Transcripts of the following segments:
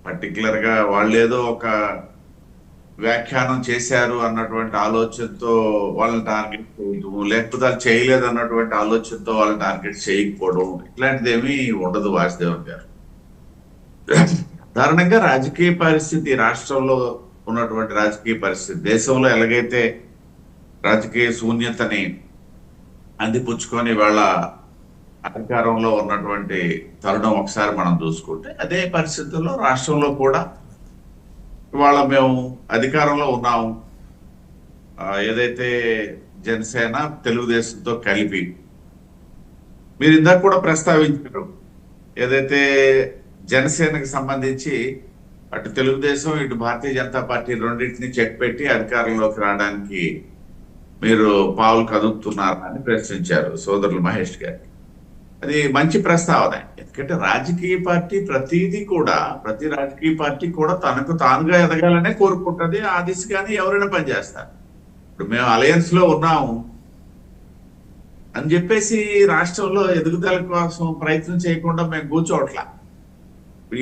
Particular గా వాళ్ళేదో ఒక వ్యాఖ్యానం చేశారు అన్నటువంటి ఆలోచనతో వాళ్ళని టార్గెట్ చేయడం, లేకపోతే అది చేయలేదు అన్నటువంటి ఆలోచనతో వాళ్ళని టార్గెట్ చేయకపోవడం, ఇట్లాంటిది ఏమీ ఉండదు వాసుదేవన్ గారు. సాధారణంగా రాజకీయ పరిస్థితి, రాష్ట్రంలో ఉన్నటువంటి రాజకీయ పరిస్థితి, దేశంలో ఎలాగైతే రాజకీయ శూన్యతని అందిపుచ్చుకొని వాళ్ళ అధికారంలో ఉన్నటువంటి తరుణం ఒకసారి మనం చూసుకుంటే, అదే పరిస్థితుల్లో రాష్ట్రంలో కూడా ఇవాళ మేము అధికారంలో ఉన్నాము. ఏదైతే జనసేన తెలుగుదేశంతో కలిపి, మీరు ఇందాక కూడా ప్రస్తావించారు, ఏదైతే జనసేనకి సంబంధించి అటు తెలుగుదేశం ఇటు భారతీయ జనతా పార్టీ రెండింటిని చెక్ పెట్టి అధికారంలోకి రావడానికి మీరు పావులు కదుపుతున్నారని ప్రశ్నించారు సోదరులు మహేష్ గారు. అది మంచి ప్రస్తావన. ఎందుకంటే రాజకీయ పార్టీ ప్రతి రాజకీయ పార్టీ కూడా తనకు తానుగా ఎదగాలనే కోరుకుంటుంది. ఆ దిశగానే ఎవరైనా పనిచేస్తారు. ఇప్పుడు మేము అలయన్స్ లో ఉన్నాము అని చెప్పేసి రాష్ట్రంలో ఎదుగుదల కోసం ప్రయత్నం చేయకుండా మేము కూర్చోవట్లా.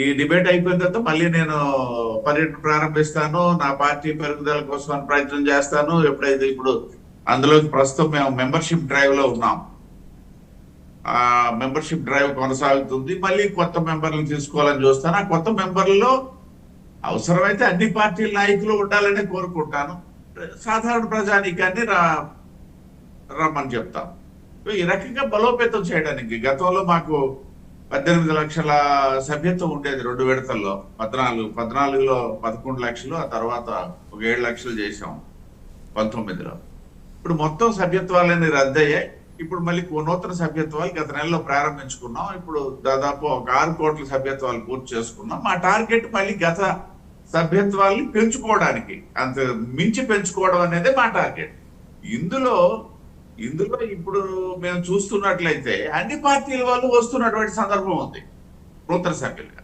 ఈ డిబేట్ అయిపోయిన తర్వాత మళ్ళీ నేను పర్యటన ప్రారంభిస్తాను, నా పార్టీ పెరుగుదల కోసం ప్రయత్నం చేస్తాను. ఎప్పుడైతే ఇప్పుడు అందులో ప్రస్తుతం మేము మెంబర్షిప్ డ్రైవ్ లో ఉన్నాం. ఆ మెంబర్షిప్ డ్రైవ్ కొనసాగుతుంది. మళ్ళీ కొత్త మెంబర్లను తీసుకోవాలని చూస్తాను. ఆ కొత్త మెంబర్లలో అవసరమైతే అన్ని పార్టీల నాయకులు ఉండాలని కోరుకుంటాను. సాధారణ ప్రజానీకాన్ని రమ్మని చెప్తాం. ఈ రకంగా బలోపేతం చేయడానికి గతంలో మాకు 18 లక్షల సభ్యత్వం ఉండేది 2 విడతల్లో. 14లో 11 లక్షలు, ఆ తర్వాత ఒక 7 లక్షలు చేశాం 19లో. ఇప్పుడు మొత్తం సభ్యత్వాలన్నీ రద్దయ్యాయి. ఇప్పుడు మళ్ళీ నూతన సభ్యత్వాలు గత నెలలో ప్రారంభించుకున్నాం. ఇప్పుడు దాదాపు ఒక 6 కోట్ల సభ్యత్వాలు పూర్తి చేసుకున్నాం. మా టార్గెట్ మళ్ళీ గత సభ్యత్వాల్ని పెంచుకోవడానికి, అంత మించి పెంచుకోవడం అనేది మా టార్గెట్. ఇందులో ఇప్పుడు మేము చూస్తున్నట్లయితే అన్ని పార్టీల వాళ్ళు వస్తున్నటువంటి సందర్భం ఉంది నూతన సభ్యులుగా.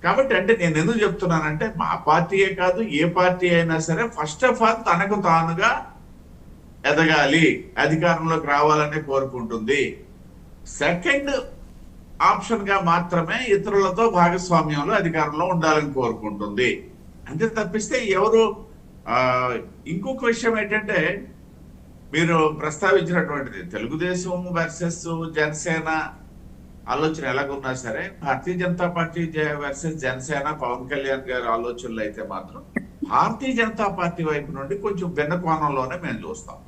కాబట్టి అంటే నేను ఎందుకు చెప్తున్నానంటే, మా పార్టీయే కాదు, ఏ పార్టీ అయినా సరే ఫస్ట్ ఆఫ్ ఆల్ తనకు తానుగా ఎదగాలి, అధికారంలోకి రావాలని కోరుకుంటుంది. సెకండ్ ఆప్షన్ గా మాత్రమే ఇతరులతో భాగస్వామ్యంలో అధికారంలో ఉండాలని కోరుకుంటుంది. అంతే తప్పిస్తే ఎవరు ఇంకొక విషయం ఏంటంటే, మీరు ప్రస్తావించినటువంటిది తెలుగుదేశం వర్సెస్ జనసేన ఆలోచన ఎలాగున్నా సరే, భారతీయ జనతా పార్టీ వర్సెస్ జనసేన పవన్ కళ్యాణ్ గారి ఆలోచనలు అయితే మాత్రం భారతీయ జనతా పార్టీ వైపు నుండి కొంచెం భిన్న కోణంలోనే మేము చూస్తాం.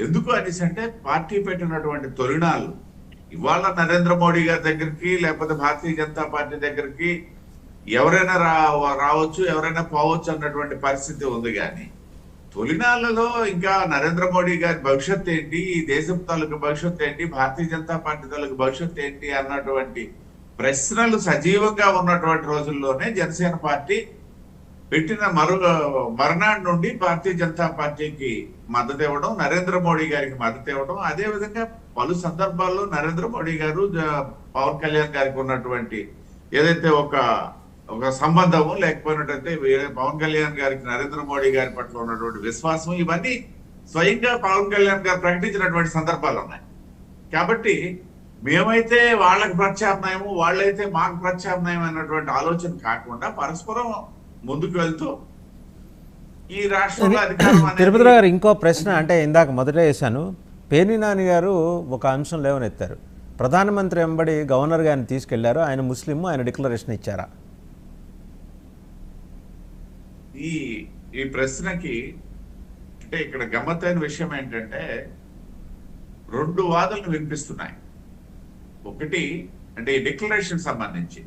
ఎందుకు అనేసి అంటే, పార్టీ పెట్టినటువంటి తొలినాళ్ళు ఇవాళ నరేంద్ర మోడీ గారి దగ్గరికి లేకపోతే భారతీయ జనతా పార్టీ దగ్గరికి ఎవరైనా రావచ్చు, ఎవరైనా పోవచ్చు అన్నటువంటి పరిస్థితి ఉంది. కానీ తొలినాళ్లలో ఇంకా నరేంద్ర మోడీ గారి భవిష్యత్ ఏంటి, ఈ దేశం తాలూకు భవిష్యత్ ఏంటి, భారతీయ జనతా పార్టీ తాలూకు భవిష్యత్ ఏంటి అన్నటువంటి ప్రశ్నలు సజీవంగా ఉన్నటువంటి రోజుల్లోనే జనసేన పార్టీ పెట్టిన మరునాడు నుండి భారతీయ జనతా పార్టీకి మద్దతు ఇవ్వడం, నరేంద్ర మోడీ గారికి మద్దతు ఇవ్వడం, అదే విధంగా పలు సందర్భాల్లో నరేంద్ర మోడీ గారు పవన్ కళ్యాణ్ గారికి ఉన్నటువంటి ఏదైతే ఒక సంబంధము, లేకపోయినట్టయితే పవన్ కళ్యాణ్ గారికి నరేంద్ర మోడీ గారి పట్ల ఉన్నటువంటి విశ్వాసం, ఇవన్నీ స్వయంగా పవన్ కళ్యాణ్ గారు ప్రకటించినటువంటి సందర్భాలు ఉన్నాయి. కాబట్టి మేమైతే వాళ్ళకి ప్రత్యామ్నాయము, వాళ్ళైతే మాకు ప్రత్యామ్నాయం అన్నటువంటి ఆలోచన కాకుండా పరస్పరం ముందుకు వెళ్తూ ఈ రాష్ట్రంలో అధికారం. తిరుపతి గారు ఇంకో ప్రశ్న, అంటే ఇందాక మొదటే వేశాను, పేర్ని నాని గారు ఒక అంశం లేవనెత్తారు. ప్రధానమంత్రి వెంబడి గవర్నర్ గారిని తీసుకెళ్లారు, ఆయన ముస్లిం, ఆయన డిక్లరేషన్ ఇచ్చారా? ఈ ప్రశ్నకి అంటే ఇక్కడ గమ్మత్తైన విషయం ఏంటంటే, 2 వాదనలు వినిపిస్తున్నాయి. ఒకటి అంటే ఈ డిక్లరేషన్ సంబంధించి,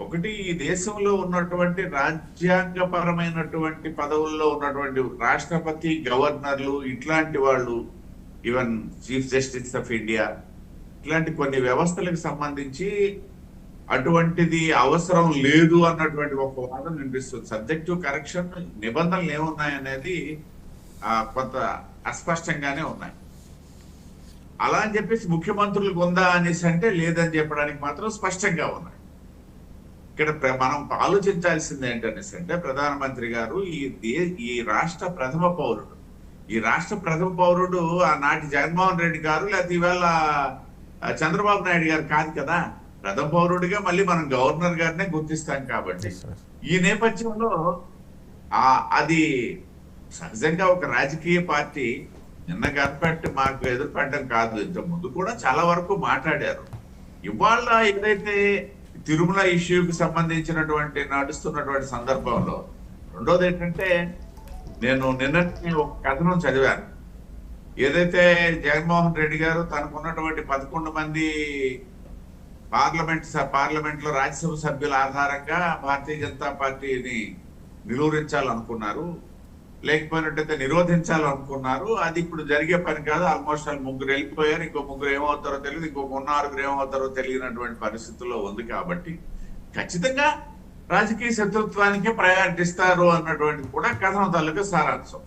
ఒకటి ఈ దేశంలో ఉన్నటువంటి రాజ్యాంగపరమైనటువంటి పదవుల్లో ఉన్నటువంటి రాష్ట్రపతి, గవర్నర్లు, ఇట్లాంటి వాళ్ళు, even chief justice of India, ఇట్లాంటి కొన్ని వ్యవస్థలకు సంబంధించి అటువంటిది అవసరం లేదు అన్నటువంటి ఒక వాదన వినిపిస్తుంది. సబ్జెక్టివ్ కరెక్షన్ నిబంధనలు ఏమున్నాయనేది కొంత అస్పష్టంగానే ఉన్నాయి. అలా అని చెప్పేసి ముఖ్యమంత్రులకు ఉందా అనేసి అంటే లేదని చెప్పడానికి మాత్రం స్పష్టంగా ఉన్నాయి. ఇక్కడ మనం ఆలోచించాల్సింది ఏంటనేసి అంటే, ప్రధానమంత్రి గారు ఈ రాష్ట్ర ప్రథమ పౌరుడు. ఈ రాష్ట్ర ప్రథమ పౌరుడు ఆనాటి జగన్మోహన్ రెడ్డి గారు, లేకపోతే ఇవాళ చంద్రబాబు నాయుడు గారు కాదు కదా. ప్రథమ పౌరుడిగా మళ్ళీ మనం గవర్నర్ గారినే గుర్తిస్తాం కాబట్టి ఈ నేపథ్యంలో అది సహజంగా ఒక రాజకీయ పార్టీ నిన్న కనపెట్టి మాకు ఎదురుపడడం కాదు, ఇంత ముందు కూడా చాలా వరకు మాట్లాడారు. ఇవాళ ఏదైతే తిరుమల ఇష్యూకి సంబంధించినటువంటి నడుస్తున్నటువంటి సందర్భంలో రెండోది ఏంటంటే, నేను నిన్న ఒక కథనం చదివాను. ఏదైతే జగన్మోహన్ రెడ్డి గారు తనకున్నటువంటి 11 మంది పార్లమెంట్ లో రాజ్యసభ సభ్యుల ఆధారంగా భారతీయ జనతా పార్టీని నిలువరించాలనుకున్నారు, లేకపోయినట్టయితే నిరోధించాలనుకున్నారు. అది ఇప్పుడు జరిగే పని కాదు. ఆల్మోస్ట్ వాళ్ళు 3 వెళ్ళిపోయారు, ఇంకో 3 ఏమవుతారో తెలియదు, ఇంకో 6 ఏమవుతారో తెలియనటువంటి పరిస్థితుల్లో ఉంది. కాబట్టి ఖచ్చితంగా రాజకీయ శత్రుత్వానికే ప్రయారిటీ ఇస్తారు అన్నటువంటి కూడా కథనం తాలూకా సారాంశం.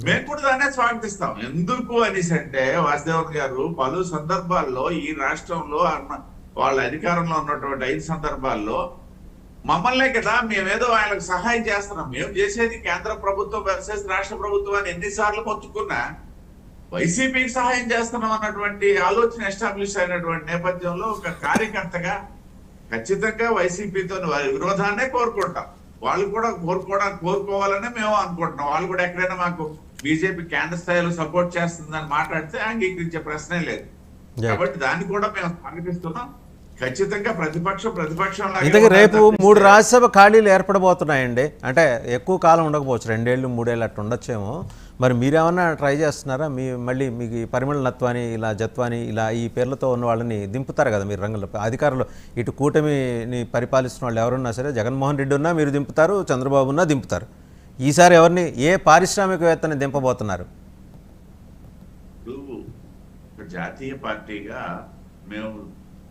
మేము కూడా దాన్నే స్వాగతిస్తాం. ఎందుకు అనేసి అంటే, వాసుదేవన్ గారు పలు సందర్భాల్లో ఈ రాష్ట్రంలో వాళ్ళ అధికారంలో ఉన్నటువంటి 5 సందర్భాల్లో మమ్మల్నే కదా మేమేదో ఆయనకు సహాయం చేస్తున్నాం. మేము చేసేది కేంద్ర ప్రభుత్వం వర్సెస్ రాష్ట్ర ప్రభుత్వాన్ని ఎన్నిసార్లు మొత్తుకున్నా వైసీపీకి సహాయం చేస్తున్నాం అన్నటువంటి ఆలోచన ఎస్టాబ్లిష్ అయినటువంటి నేపథ్యంలో ఒక కార్యకర్తగా ఖచ్చితంగా వైసీపీతో విరోధాన్నే కోరుకుంటాం. వాళ్ళు కూడా కోరుకోవాలనే మేము అనుకుంటున్నాం. వాళ్ళు కూడా ఎక్కడైనా మాకు బీజేపీ కేంద్ర స్థాయిలో సపోర్ట్ చేస్తుందని మాట్లాడితే అంగీకరించే ప్రశ్నే లేదు. కాబట్టి దాన్ని కూడా మేము స్వాగతిస్తున్నాం. ఖచ్చితంగా ప్రతిపక్షం ఇంతకీ రేపు 3 రాజ్యసభ ఖాళీలు ఏర్పడబోతున్నాయండి. అంటే ఎక్కువ కాలం ఉండకపోవచ్చు, 2 ఏళ్ళు 3 ఏళ్ళు అట్లా ఉండొచ్చేమో. మరి మీరేమన్నా ట్రై చేస్తున్నారా? మళ్ళీ మీకు పరిమళ నత్వాని, ఇలా జత్వాని, ఇలా ఈ పేర్లతో ఉన్న వాళ్ళని దింపుతారు కదా మీరు రంగంలో. అధికారులు ఇటు కూటమిని పరిపాలిస్తున్న వాళ్ళు ఎవరున్నా సరే, జగన్మోహన్ రెడ్డి ఉన్నా మీరు దింపుతారు, చంద్రబాబు ఉన్నా దింపుతారు. ఈసారి ఎవరిని, ఏ పారిశ్రామికవేత్తని దింపబోతున్నారు? జాతీయ పార్టీగా మేము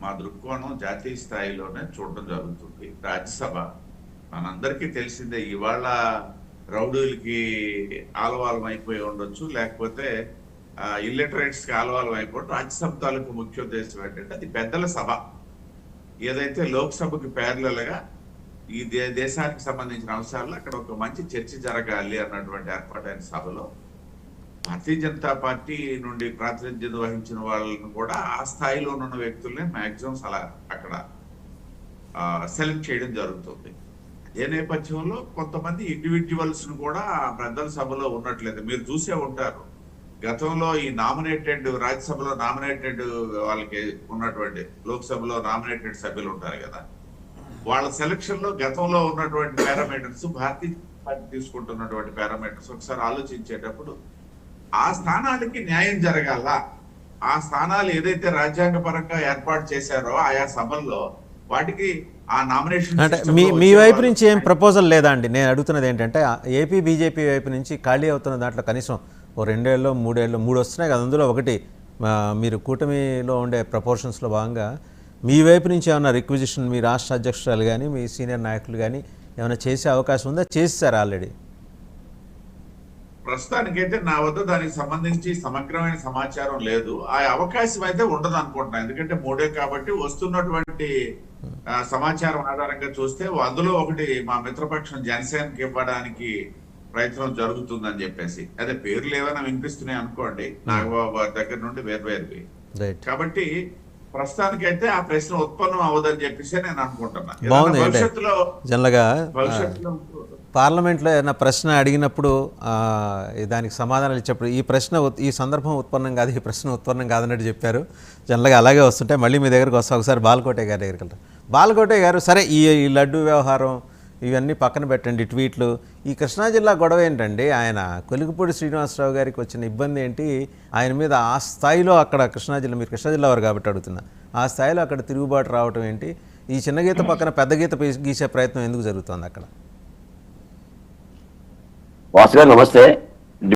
మా దృక్కోణం జాతీయ స్థాయిలోనే చూడడం జరుగుతుంది. రాజ్యసభ మనందరికీ తెలిసిందే. ఇవాళ రౌడీలకి ఆలవాలం అయిపోయి ఉండొచ్చు, లేకపోతే ఇల్లిటరేట్స్ కి ఆలవాలం అయిపోవడం. రాజ్యసభ తాలూకు ముఖ్యోద్దేశం ఏంటంటే, అది పెద్దల సభ. ఏదైతే లోక్సభకి ప్యారలల్గా ఈ దేశానికి సంబంధించిన అంశాల్లో అక్కడ ఒక మంచి చర్చ జరగాలి అన్నటువంటి ఏర్పాటైన సభలో భారతీయ జనతా పార్టీ నుండి ప్రాతినిధ్యం వహించిన వాళ్ళను కూడా ఆ స్థాయిలో ఉన్న వ్యక్తుల్ని మాక్సిమం అలా అక్కడ సెలెక్ట్ చేయడం జరుగుతుంది. అదే నేపథ్యంలో కొంతమంది ఇండివిజువల్స్ ను కూడా పెద్దల సభలో ఉన్నట్లేదు. మీరు చూసే ఉంటారు, గతంలో ఈ నామినేటెడ్ రాజ్యసభలో నామినేటెడ్ వాళ్ళకి ఉన్నటువంటి, లోక్సభలో నామినేటెడ్ సభ్యులు ఉంటారు కదా, వాళ్ళ సెలక్షన్ లో గతంలో ఉన్నటువంటి పారామీటర్స్, భారతీయ పార్టీ తీసుకుంటున్నటువంటి పారామీటర్స్ ఒకసారి ఆలోచించేటప్పుడు ఆ స్థానాలకి న్యాయం జరగాల. ఆ స్థానాలు ఏదైతే రాజ్యాంగ పరంగా ఏర్పాటు చేశారో ఆయా సభల్లో వాటికి ఆ నామినేషన్. అంటే మీ వైపు నుంచి ఏం ప్రపోజల్ లేదా అండి? నేను అడుగుతున్నది ఏంటంటే, ఏపీ బీజేపీ వైపు నుంచి ఖాళీ అవుతున్న దాంట్లో కనీసం 2 ఏళ్ళు 3 ఏళ్ళు 3 వస్తున్నాయి కదా, అందులో ఒకటి మీరు కూటమిలో ఉండే ప్రపోర్షన్స్లో భాగంగా మీ వైపు నుంచి ఏమైనా రిక్విజిషన్ మీ రాష్ట్ర అధ్యక్షురాలు కానీ మీ సీనియర్ నాయకులు కానీ ఏమైనా చేసే అవకాశం ఉందా? చేశారు ఆల్రెడీ? ప్రస్తుతానికైతే నా వద్ద దానికి సంబంధించి సమగ్రమైన సమాచారం లేదు. ఆ అవకాశం అయితే ఉండదు అనుకుంటున్నాను. ఎందుకంటే 3 కాబట్టి వస్తున్నటువంటి సమాచారం ఆధారంగా చూస్తే అందులో ఒకటి మా మిత్రపక్షం జనసేనకి ఇవ్వడానికి ప్రయత్నం జరుగుతుందని చెప్పేసి, అదే పేర్లు ఏమైనా వినిపిస్తున్నాయి అనుకోండి నాగబాబు దగ్గర నుండి వేర్వేరువి. కాబట్టి ప్రస్తుతానికైతే ఆ ప్రశ్న ఉత్పన్నం అవ్వదని చెప్పేసి నేను అనుకుంటున్నాను. భవిష్యత్తులో పార్లమెంట్లో ఏదైనా ప్రశ్న అడిగినప్పుడు దానికి సమాధానాలు ఇచ్చేప్పుడు ఈ సందర్భం ఉత్పన్నం కాదు, ఈ ప్రశ్న ఉత్పన్నం కాదన్నట్టు చెప్పారు. జనరల్గా అలాగే వస్తుంటే మళ్ళీ మీ దగ్గరకు వస్తాం. ఒకసారి బాలకోటే గారి దగ్గరికి వెళ్తాం. బాలకోటే గారు, సరే ఈ లడ్డు వ్యవహారం ఇవన్నీ పక్కన పెట్టండి, ట్వీట్లు. ఈ కృష్ణా జిల్లా గొడవ ఏంటండి? ఆయన కొలిగిపూడి శ్రీనివాసరావు గారికి వచ్చిన ఇబ్బంది ఏంటి? ఆయన మీద ఆ స్థాయిలో అక్కడ కృష్ణా జిల్లా, మీరు కృష్ణా జిల్లా వారు కాబట్టి అడుగుతున్నా, ఆ స్థాయిలో అక్కడ తిరుగుబాటు రావటం ఏంటి? ఈ చిన్న గీత పక్కన పెద్ద గీత గీసే ప్రయత్నం ఎందుకు జరుగుతుంది అక్కడ? వాసు గారు నమస్తే.